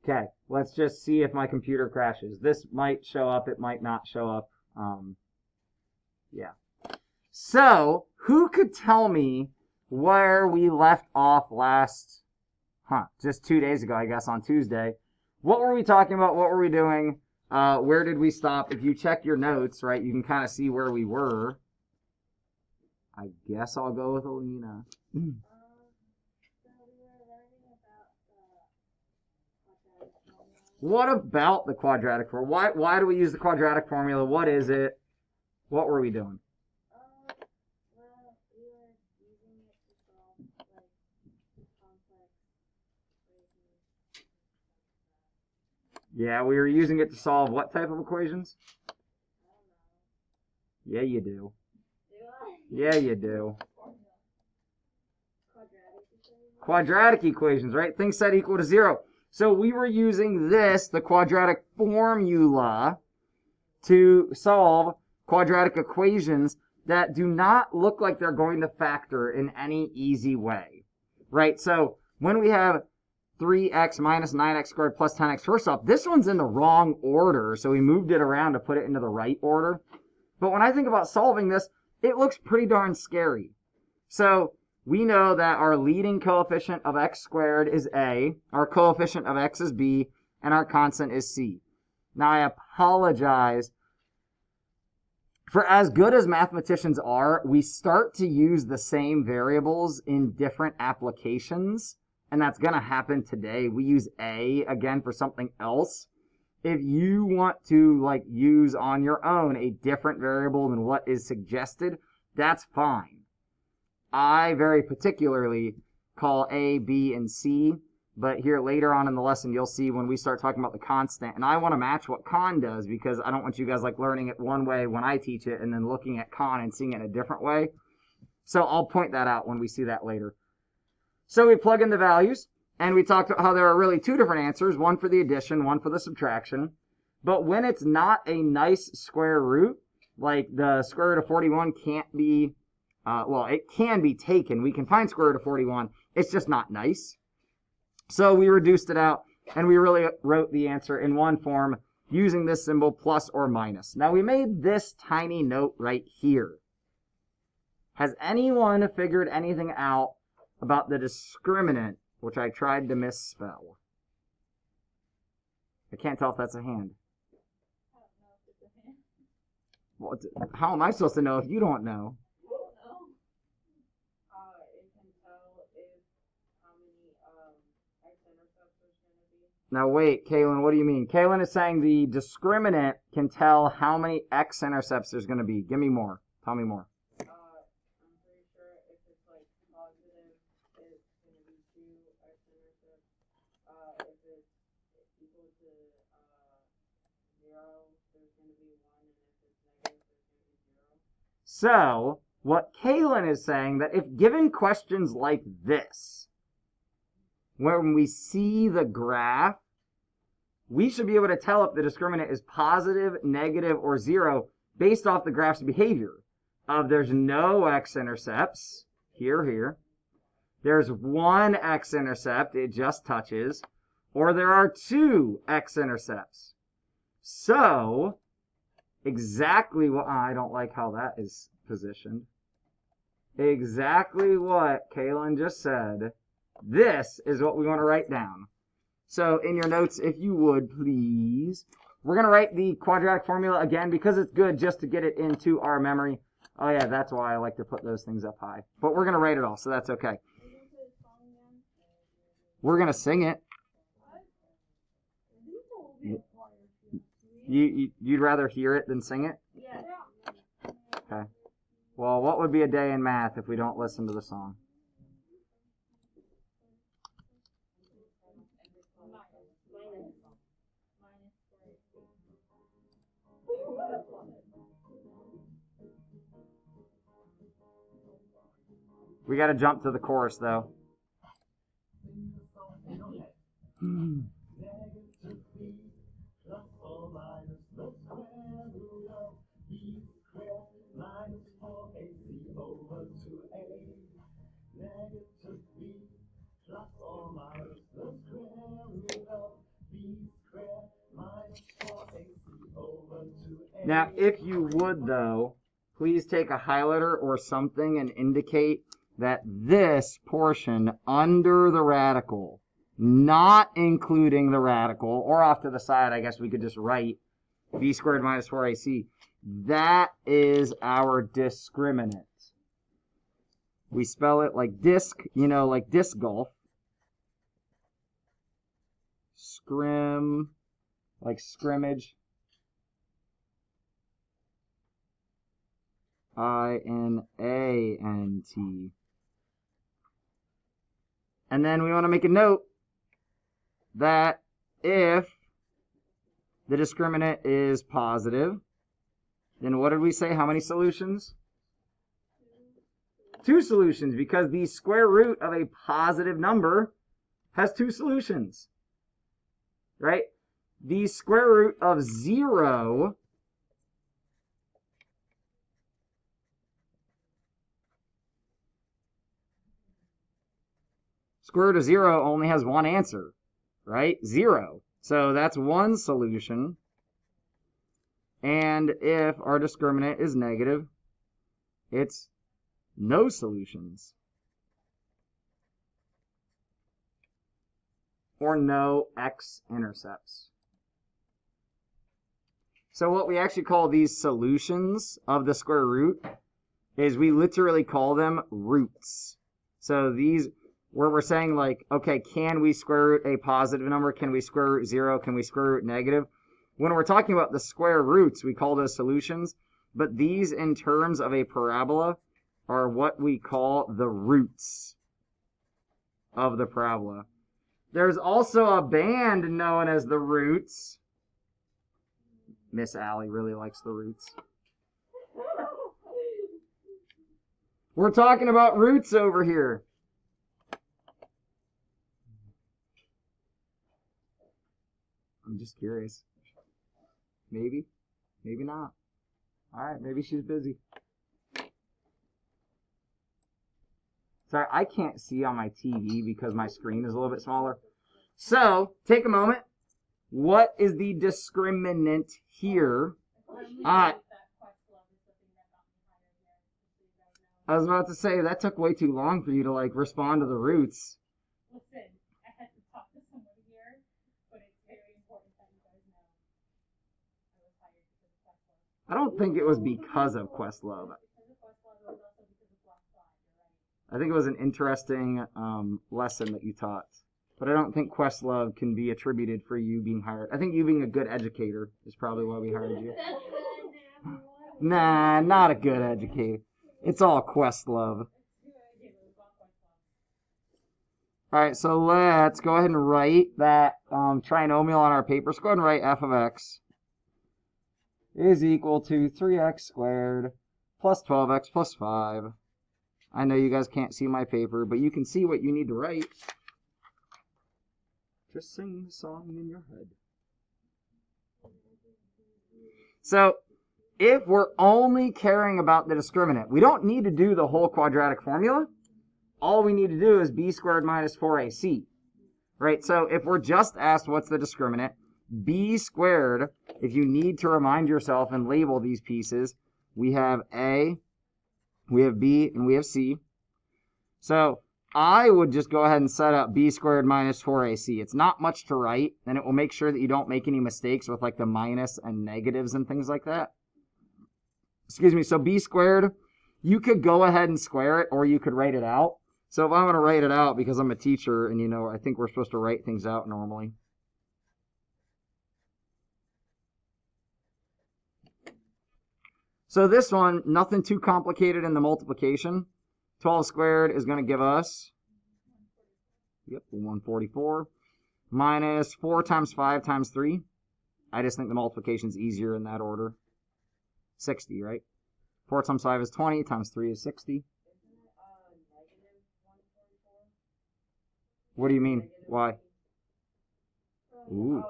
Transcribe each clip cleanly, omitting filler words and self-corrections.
Okay, let's just see if my computer crashes. This might show up, it might not show up. Yeah. So, who could tell me where we left off last, just 2 days ago, I guess, on Tuesday. What were we talking about? What were we doing? Where did we stop? If you check your notes, right, you can kind of see where we were. I guess I'll go with Alina. What about the quadratic formula? Why do we use the quadratic formula? What is it? What were we doing? Well, we were using it to solve, like, complex equations. Yeah, we were using it to solve what type of equations? I don't know. Yeah, you do. Do I? Yeah, you do. Quadratic equations? Quadratic equations, right? Things set equal to 0. So we were using this, the quadratic formula, to solve quadratic equations that do not look like they're going to factor in any easy way, right? So when we have 3x minus 9x squared plus 10x, first off, this one's in the wrong order, so we moved it around to put it into the right order. But when I think about solving this, it looks pretty darn scary. So we know that our leading coefficient of x squared is a, our coefficient of x is b, and our constant is c. Now I apologize. For as good as mathematicians are, we start to use the same variables in different applications, and that's going to happen today. We use a again for something else. If you want to use on your own a different variable than what is suggested, that's fine. I very particularly call a, b, and c, but here later on in the lesson you'll see when we start talking about the constant, and I want to match what con does because I don't want you guys learning it one way when I teach it and then looking at con and seeing it in a different way. So I'll point that out when we see that later. So we plug in the values, and we talked about how there are really two different answers, one for the addition, one for the subtraction. But when it's not a nice square root, like the square root of 41 can't be, it can be taken. We can find square root of 41. It's just not nice. So we reduced it out, and we really wrote the answer in one form using this symbol, plus or minus. Now, we made this tiny note right here. Has anyone figured anything out about the discriminant, which I tried to misspell? I can't tell if that's a hand. I don't know if it's a hand. Well, how am I supposed to know if you don't know? I don't know. It can tell if how many x-intercepts there's going to be. Now wait, Kaylin, what do you mean? Kaylin is saying the discriminant can tell how many x-intercepts there's going to be. Give me more. Tell me more. I'm pretty sure if it's positive, it's going to be 2 x-intercepts. If it's equal to 0, there's going to be 1, and if it's negative, there's going to be 0. So, what Kaylin is saying, that if given questions like this, when we see the graph, we should be able to tell if the discriminant is positive, negative, or 0 based off the graph's behavior. There's no x-intercepts, here. There's 1 x-intercept, it just touches, or there are 2 x-intercepts. So, exactly what, I don't like how that is positioned. Exactly what Kaylin just said. This is what we want to write down. So in your notes, if you would, please. We're going to write the quadratic formula again because it's good just to get it into our memory. Oh yeah, that's why I like to put those things up high. But we're going to write it all, so that's okay. We're going to sing it. You'd rather hear it than sing it? Yeah. Okay. Well, what would be a day in math if we don't listen to the song? We got to jump to the chorus, though. Now, if you would, though, please take a highlighter or something and indicate that this portion under the radical, not including the radical, or off to the side, I guess we could just write b squared minus 4ac. That is our discriminant. We spell it like disc, like disc golf. Like scrimmage. I-N-A-N-T. And then we want to make a note that if the discriminant is positive, then what did we say? How many solutions? 2 solutions, because the square root of a positive number has 2 solutions, right? The square root of 0 square root of 0 only has one answer, right? 0. So that's one solution. And if our discriminant is negative, it's no solutions. Or no x-intercepts. So what we actually call these solutions of the square root is we literally call them roots. So these, where we're saying like, okay, can we square root a positive number? Can we square root 0? Can we square root negative? When we're talking about the square roots, we call those solutions. But these, in terms of a parabola, are what we call the roots of the parabola. There's also a band known as the Roots. Miss Allie really likes the Roots. We're talking about roots over here. I'm just curious. Maybe. Maybe not. All right, maybe she's busy. Sorry, I can't see on my TV because my screen is a little bit smaller. So, take a moment. What is the discriminant here? I was about to say, that took way too long for you to, like, respond to the roots. Listen, I had to talk to someone here, but it's very important that you guys know I was hired because of Questlove. I don't think it was because of Questlove. I think it was an interesting lesson that you taught. But I don't think Questlove can be attributed for you being hired. I think you being a good educator is probably why we hired you. Nah, not a good educator. It's all Questlove. Alright, so let's go ahead and write that trinomial on our paper. So go ahead and write f of x is equal to 3x squared plus 12x plus 5. I know you guys can't see my paper, but you can see what you need to write. Just sing the song in your head. So, if we're only caring about the discriminant, we don't need to do the whole quadratic formula. All we need to do is b squared minus 4ac. Right? So, if we're just asked what's the discriminant, b squared, if you need to remind yourself and label these pieces, we have a, we have b, and we have c. So, I would just go ahead and set up b squared minus 4ac. It's not much to write, and it will make sure that you don't make any mistakes with like the minus and negatives and things like that. Excuse me, so b squared, you could go ahead and square it, or you could write it out. So if I'm going to write it out, because I'm a teacher, and you know, I think we're supposed to write things out normally. So this one, nothing too complicated in the multiplication. 12 squared is going to give us, 144, minus 4 times 5 times 3. I just think the multiplication is easier in that order. 60, right? 4 times 5 is 20, times 3 is 60. What do you mean? Why? Ooh.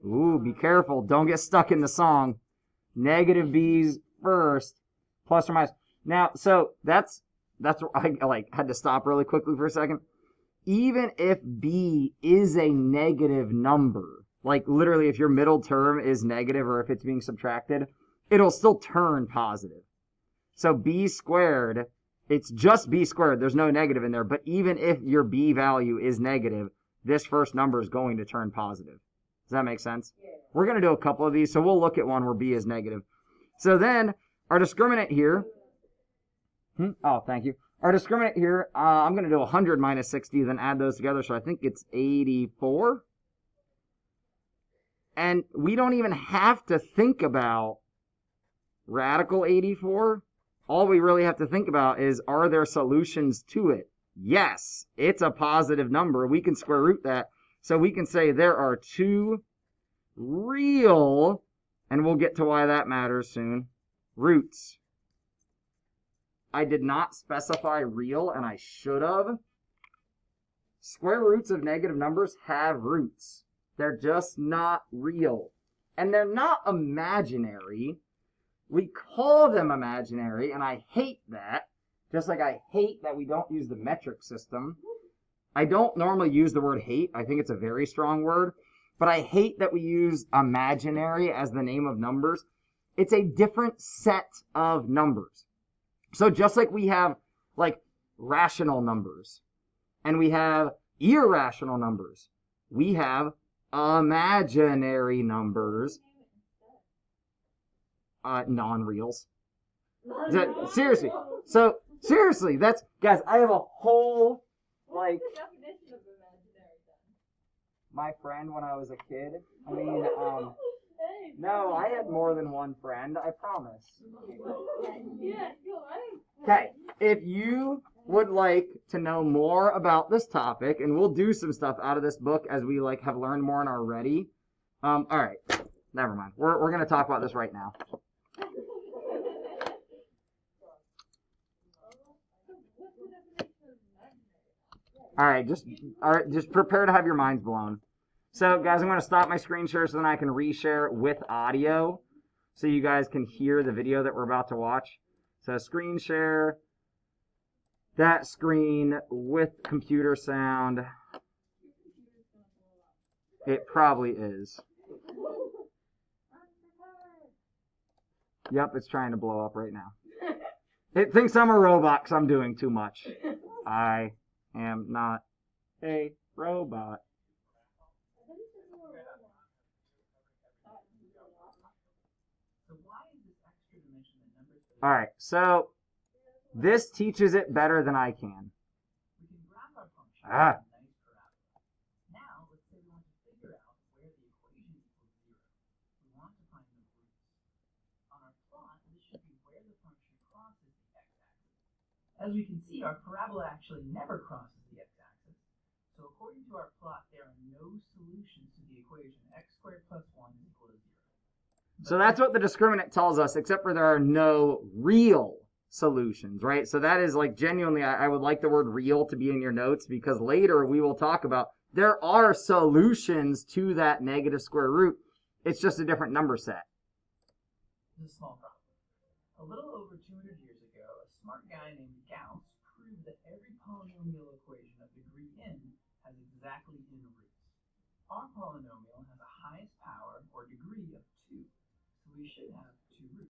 Ooh, be careful. Don't get stuck in the song. Negative b's first, plus or minus. Now, so that's I like had to stop really quickly for a second. Even if b is a negative number, like literally if your middle term is negative or if it's being subtracted, it'll still turn positive. So b squared, it's just b squared. There's no negative in there. But even if your b value is negative, this first number is going to turn positive. Does that make sense? Yeah. We're going to do a couple of these. So we'll look at one where b is negative. So then our discriminant here. Oh, thank you. Our discriminant here, I'm going to do 100 minus 60, then add those together. So I think it's 84. And we don't even have to think about radical 84. All we really have to think about is, are there solutions to it? Yes, it's a positive number. We can square root that. So we can say there are two real, and we'll get to why that matters soon, roots. I did not specify real, and I should have. Square roots of negative numbers have roots. They're just not real. And they're not imaginary. We call them imaginary, and I hate that. Just like I hate that we don't use the metric system. I don't normally use the word hate. I think it's a very strong word. But I hate that we use imaginary as the name of numbers. It's a different set of numbers. So just like we have like rational numbers and we have irrational numbers, we have imaginary numbers, non-reals. Seriously. So seriously, that's, guys, I have a whole, like, What's the definition of imaginary then? my friend when I was a kid. I mean, Hey, no, I had more than one friend, I promise. yeah, go right. Okay, if you would like to know more about this topic, and we'll do some stuff out of this book as we like have learned more and are ready. All right, never mind. We're gonna talk about this right now. All right, just prepare to have your minds blown. So, guys, I'm going to stop my screen share so then I can reshare with audio so you guys can hear the video that we're about to watch. So, screen share, that screen with computer sound. It probably is. Yep, it's trying to blow up right now. It thinks I'm a robot because I'm doing too much. I am not a robot. All right, so this teaches it better than I can. Ah. Now, let's say we want to figure out where the equation equals 0. We want to find the roots. On our plot, this should be where the function crosses the x-axis. As we can see, our parabola actually never crosses the x-axis. So according to our plot, there are no solutions to the equation x squared plus 1 is equal to 0. So that's what the discriminant tells us, except for there are no real solutions, right? So that is like genuinely, I would like the word real to be in your notes because later we will talk about there are solutions to that negative square root. It's just a different number set. This is a small problem. A little over 200 years ago, a smart guy named Gauss proved that every polynomial equation of degree n has exactly n roots. Our polynomial has a highest power or degree of 2, so we should have 2 roots.